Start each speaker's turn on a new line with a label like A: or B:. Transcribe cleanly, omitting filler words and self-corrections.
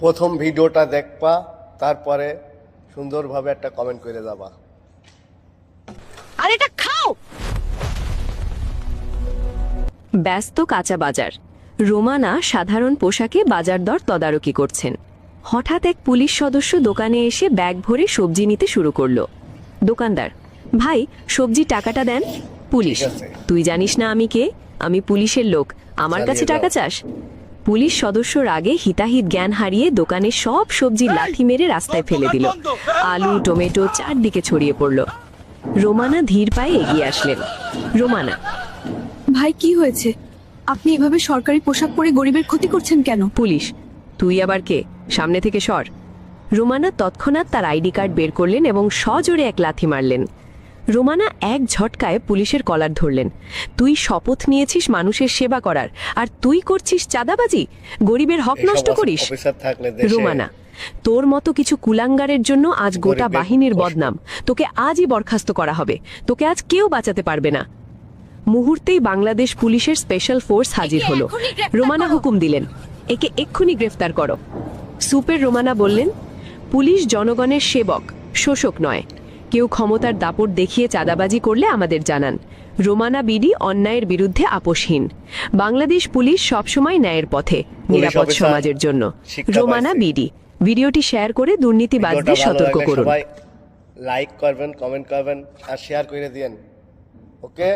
A: প্রথম ভিডিওটা দেখবা, তারপরে সুন্দরভাবে একটা কমেন্ট করে যাবা।
B: আর এটা খাও। ব্যস্ত কাঁচা বাজার। রোমানা সাধারণ পোশাকে বাজার দর তদারকি করছেন। হঠাৎ এক পুলিশ সদস্য দোকানে এসে ব্যাগ ভরে সবজি নিতে শুরু করলো। দোকানদার: ভাই, সবজি টাকাটা দেন। পুলিশ:
A: ঠিক আছে।
B: তুই জানিস না আমি কে? আমি পুলিশের লোক, আমার কাছে
A: চালিয়ে
B: টাকা
A: যাও।
B: চাস? পুলিশ সদস্যর আগে হিতাহিত জ্ঞান হারিয়ে দোকানের সব সবজি লাথি মেরে রাস্তায় ফেলে দিল। আলু, টমেটো চারদিকে ছড়িয়ে পড়ল। রোমানা ধীর পায়ে এগিয়ে আসলেন। রোমানা:
C: ভাই, কি হয়েছে? আপনি এভাবে সরকারি পোশাক পরে গরিবের ক্ষতি করছেন কেন?
B: পুলিশ: তুই আবার কে? সামনে থেকে সর। রোমানা তৎক্ষণাৎ তার আইডি কার্ড বের করলেন এবং সজোরে এক লাথি মারলেন। রোমানা এক ঝটকায় পুলিশের কলার ধরলেন। তুই শপথ নিয়েছিস মানুষের সেবা করার, আর তুই করছিস চাঁদাবাজি, গরিবের হক
A: এইসব
B: নষ্ট করিস।
A: অফিসার থাকলে দেশে
B: রোমানা: তোর মতো কিছু কুলাঙ্গারের জন্য আজ গোটা
A: গরিবের
B: বাহিনীর
A: কষ্ট।
B: বদনাম। তোকে আজই বরখাস্ত করা হবে। তোকে আজ কেউ বাঁচাতে পারবে না। মুহূর্তেই বাংলাদেশ পুলিশের স্পেশাল ফোর্স হাজির হলো।
C: এখনই গ্রেফতার
B: রোমানা
C: করো।
B: হুকুম দিলেন, একে এক্ষুনি গ্রেফতার করো। সুপের রোমানা বললেন, পুলিশ জনগণের সেবক, শোষক নয়। কেউ ক্ষমতার দাপট দেখিয়ে চাঁদাবাজি করলে আমাদের জানান। রোমানা বিডি অন্যায়ের বিরুদ্ধে আপোষহীন। বাংলাদেশ পুলিশ সবসময় ন্যায়ের পথে, নিরাপদ
A: অফিসার
B: সমাজের জন্য।
A: শিক্ষা
B: রোমানা
A: পাইছে।
B: বিডি। ভিডিওটি শেয়ার করে দুর্নীতিবাজদের
A: ভিডিওটা ভালো
B: সতর্ক
A: লাগলে
B: করুন।
A: সবাই লাইক করবেন, কমেন্ট করবেন আর শেয়ার করে দিয়েন। ওকে।